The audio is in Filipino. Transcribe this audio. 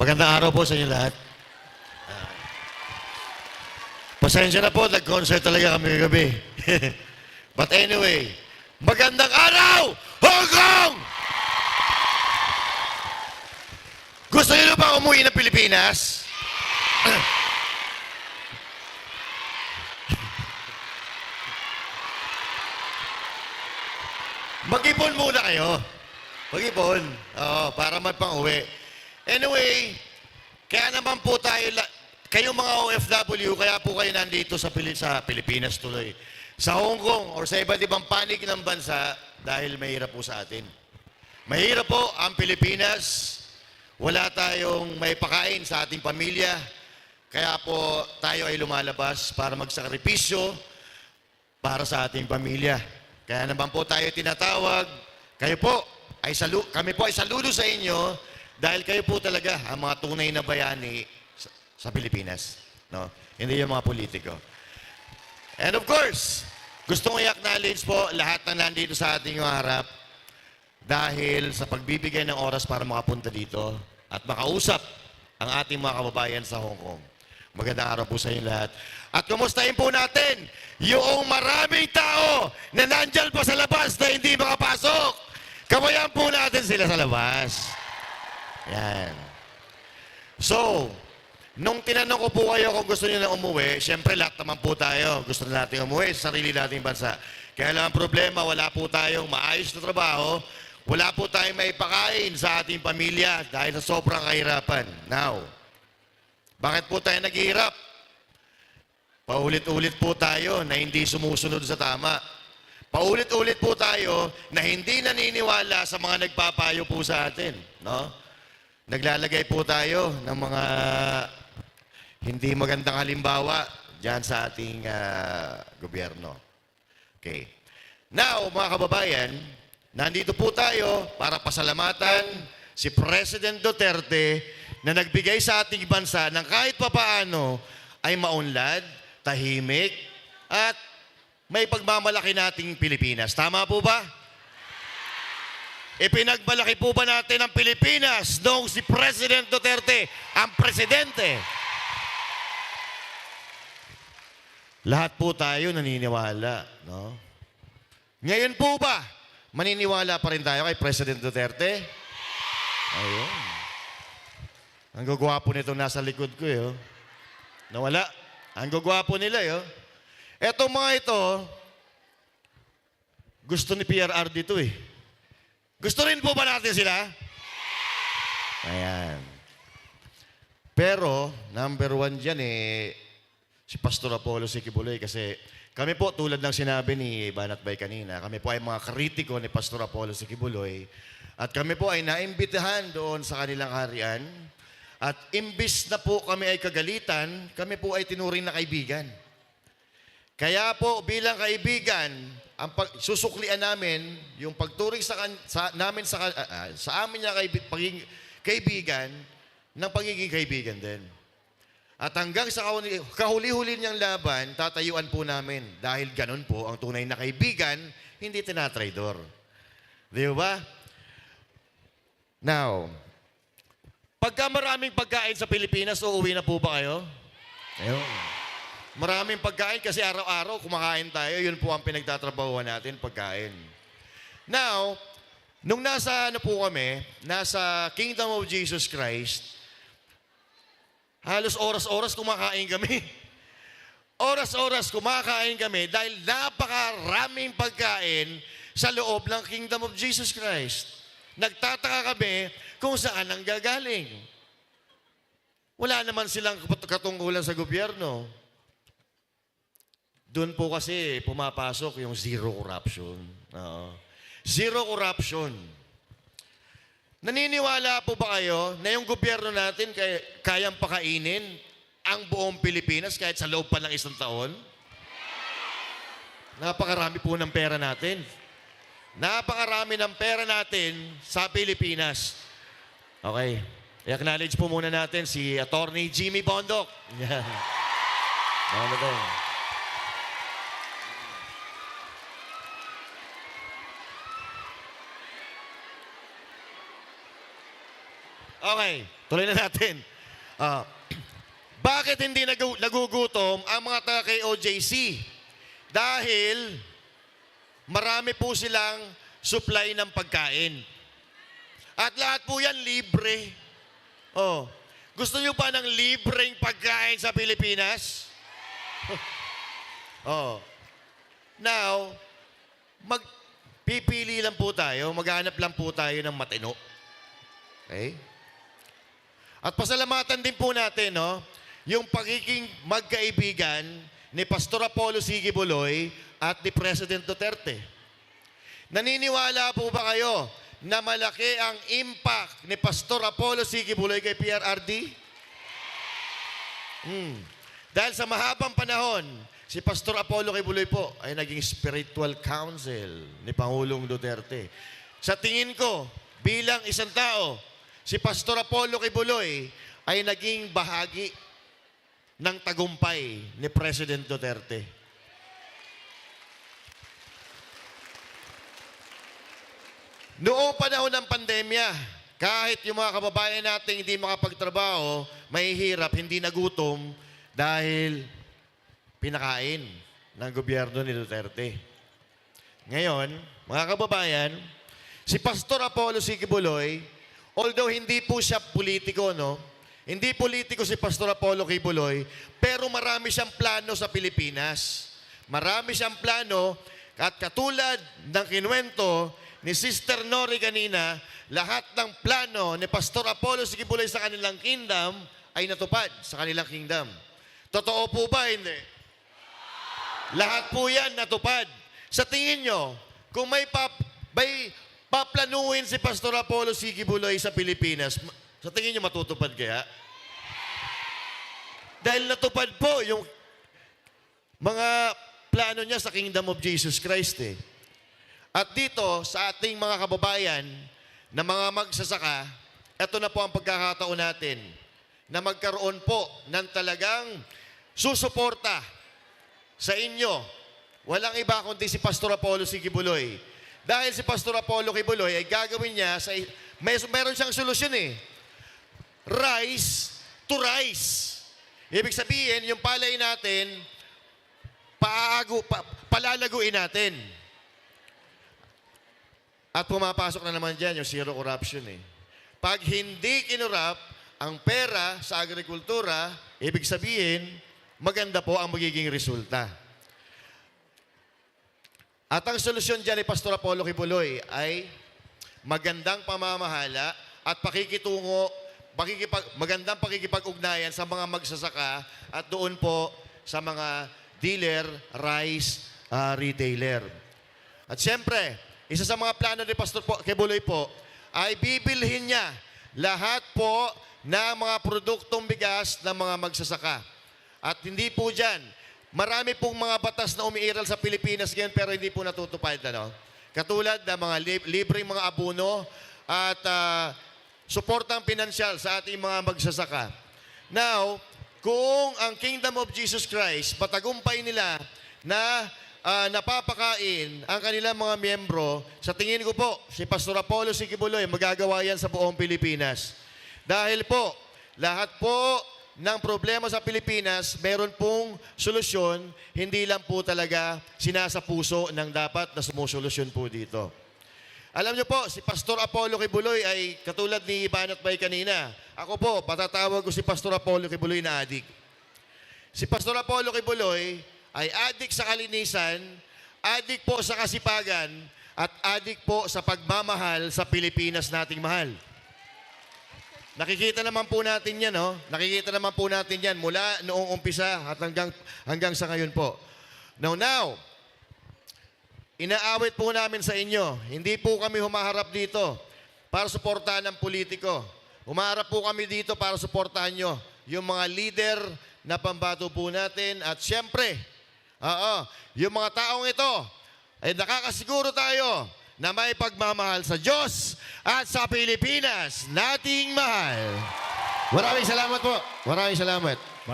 Magandang araw po sa inyo lahat. Pasensya na po, nag-concert talaga kami gabi. But anyway, magandang araw, Hong Kong! Gusto niyo ba umuwi ng Pilipinas? Mag-ipon muna kayo. Mag-ipon. Oo, para magpang-uwi. Anyway, kaya naman po tayo, kayong mga OFW, kaya po kayo nandito sa Pilipinas tuloy. Sa Hong Kong or sa iba't ibang panig ng bansa dahil mahirap po sa atin. Mahirap po ang Pilipinas. Wala tayong may pakain sa ating pamilya. Kaya po tayo ay lumalabas para magsakripisyo para sa ating pamilya. Kaya naman po tayo tinatawag. Kami po ay saludo sa inyo dahil kayo po talaga ang mga tunay na bayani sa Pilipinas. No? Hindi yung mga politiko. And of course, gusto kong i-acknowledge po lahat na nandito sa ating harap dahil sa pagbibigay ng oras para makapunta dito at makausap ang ating mga kababayan sa Hong Kong. Magandang araw po sa inyo lahat. At kumustahin po natin yung maraming tao na nandyan po sa labas na hindi makapasok. Kabayan po natin sila sa labas. Yan. So, nung tinanong ko po kayo kung gusto niyo na umuwi, siyempre lahat naman po tayo. Gusto na natin umuwi sa sarili nating bansa. Kaya lang ang problema, wala po tayong maayos na trabaho. Wala po tayong maipakain sa ating pamilya dahil sa sobrang kahirapan. Now, bakit po tayo naghihirap? Paulit-ulit po tayo na hindi sumusunod sa tama. Paulit-ulit po tayo na hindi naniniwala sa mga nagpapayo po sa atin. No? Naglalagay po tayo ng mga hindi magandang halimbawa dyan sa ating gobyerno. Okay. Now, mga kababayan, nandito po tayo para pasalamatan si President Duterte na nagbigay sa ating bansa ng kahit papaano ay maunlad, tahimik, at may pagmamalaki nating Pilipinas. Tama po ba? Ipinagmalaki po ba natin ang Pilipinas noong si President Duterte ang presidente? Lahat po tayo naniniwala, no? Ngayon po ba, maniniwala pa rin tayo kay President Duterte? Ayun. Ang gagwapo nito nasa likod ko, eh. Oh. Nawala. Ang gagwapo nila, eh. Oh. Etong mga ito, gusto ni PRR dito, eh. Gusto rin po ba natin sila? Ayan. Pero, number one dyan, eh, si Pastor Apollo Sikibuloy. Kasi kami po, tulad ng sinabi ni Banat Bay kanina, kami po ay mga kritiko ni Pastor Apollo Sikibuloy. At kami po ay naimbitahan doon sa kanilang harian. At imbis na po kami ay kagalitan, kami po ay tinuring na kaibigan. Kaya po bilang kaibigan, ang susuklian namin, yung pagturing sa amin niya kaibigan, ng pagiging kaibigan din. At hanggang sa kahuli-huli niyang laban, tatayuan po namin. Dahil ganun po, ang tunay na kaibigan, hindi tinatraidor. Di ba? Now, pagka maraming pagkain sa Pilipinas, uuwi na po ba kayo? Ayun. Maraming pagkain kasi araw-araw kumakain tayo. Yun po ang pinagtatrabahuan natin, pagkain. Now, nung nasa nasa Kingdom of Jesus Christ, halos oras-oras kumakain kami. Oras-oras kumakain kami dahil napakaraming pagkain sa loob ng Kingdom of Jesus Christ. Nagtataka kami kung saan ang gagaling. Wala naman silang katungkulan sa gobyerno. Doon po kasi pumapasok yung zero corruption. Zero corruption. Naniniwala po ba kayo na yung gobyerno natin kayang pakainin ang buong Pilipinas kahit sa loob pa ng isang taon? Napakarami po ng pera natin. Napakarami ng pera natin sa Pilipinas. Okay. I-acknowledge po muna natin si Attorney Jimmy Bondok. Yan. Ano ba? Okay, tuloy na natin. Ah, bakit hindi nagugutom ang mga taga kay OJC? Dahil marami po silang supply ng pagkain. At lahat po yan libre. Oh, gusto niyo pa ng libreng pagkain sa Pilipinas? Oh. Now, magpipili lang po tayo, maghanap lang po tayo ng matino. Okay? At pasalamatan din po natin, no, yung pagiging magkaibigan ni Pastor Apollo Sige Buloy at ni President Duterte. Naniniwala po ba kayo na malaki ang impact ni Pastor Apollo Sige Buloy kay PRRD? Dahil sa mahabang panahon, si Pastor Apollo Kibuloy po ay naging spiritual counsel ni Pangulong Duterte. Sa tingin ko, bilang isang tao, si Pastor Apollo Kibuloy ay naging bahagi ng tagumpay ni President Duterte. Noong panahon ng pandemya, kahit yung mga kababayan natin hindi makapagtrabaho, mahihirap, hindi nagutom dahil pinakain ng gobyerno ni Duterte. Ngayon, mga kababayan, si Pastor Apollo Sige Buloy, although hindi po siya politiko, no? Hindi politiko si Pastor Apollo Kibuloy, pero marami siyang plano sa Pilipinas. Marami siyang plano at katulad ng kinuwento ni Sister Nori kanina, lahat ng plano ni Pastor Apollo Sige Buloy sa kanilang kingdom ay natupad sa kanilang kingdom. Totoo po ba? Hindi. Lahat po yan natupad. Sa tingin nyo, kung may paplanuhin si Pastor Apollo Sige Buloy sa Pilipinas, sa tingin nyo matutupad kaya? Dahil natupad po yung mga plano niya sa Kingdom of Jesus Christ eh. At dito, sa ating mga kababayan na mga magsasaka, ito na po ang pagkakataon natin na magkaroon po ng talagang susuporta sa inyo. Walang iba kundi si Pastor Apollo Sige Buloy. Dahil si Pastor Apollo Kibuloy ay gagawin niya, meron siyang solusyon eh. Rice to rice. Ibig sabihin, yung palay natin, palalaguin natin. At pumapasok na naman dyan yung zero corruption eh. Pag hindi kinurap ang pera sa agrikultura, ibig sabihin, maganda po ang magiging resulta. At ang solusyon dyan ni Pastor Apollo Kibuloy ay magandang pamamahala at magandang pakikipag-ugnayan sa mga magsasaka at doon po sa mga dealer, rice, retailer. At siyempre, isa sa mga plano ni Pastor Kibuloy po ay bibilhin niya lahat po ng mga produktong bigas ng mga magsasaka. At hindi po dyan, marami pong mga batas na umiiral sa Pilipinas ngayon pero hindi po natutupad. Ano? Katulad ng mga libreng mga abono at suportang pinansyal sa ating mga magsasaka. Now, kung ang Kingdom of Jesus Christ, patagumpay nila na napapakain ang kanilang mga miyembro, sa tingin ko po, si Pastor Apollo Sige Buloy, magagawa yan sa buong Pilipinas. Dahil po, lahat po ng problema sa Pilipinas, meron pong solusyon, hindi lang po talaga sinasapuso ng dapat na sumusolusyon po dito. Alam niyo po, si Pastor Apollo Kibuloy ay katulad ni Banat Bay kanina. Ako po, patatawag ko si Pastor Apollo Kibuloy na adik. Si Pastor Apollo Kibuloy ay adik sa kalinisan, adik po sa kasipagan, at adik po sa pagmamahal sa Pilipinas nating mahal. Nakikita naman po natin yan, no? Nakikita naman po natin yan mula noong umpisa at hanggang sa ngayon po. Now, inaawit po namin sa inyo. Hindi po kami humaharap dito para suportahan ng politiko. Humaharap po kami dito para suportahan nyo yung mga leader na pambato po natin. At siyempre, yung mga taong ito, ay nakakasiguro tayo na may pagmamahal sa Diyos at sa Pilipinas nating mahal. Maraming salamat po. Maraming salamat.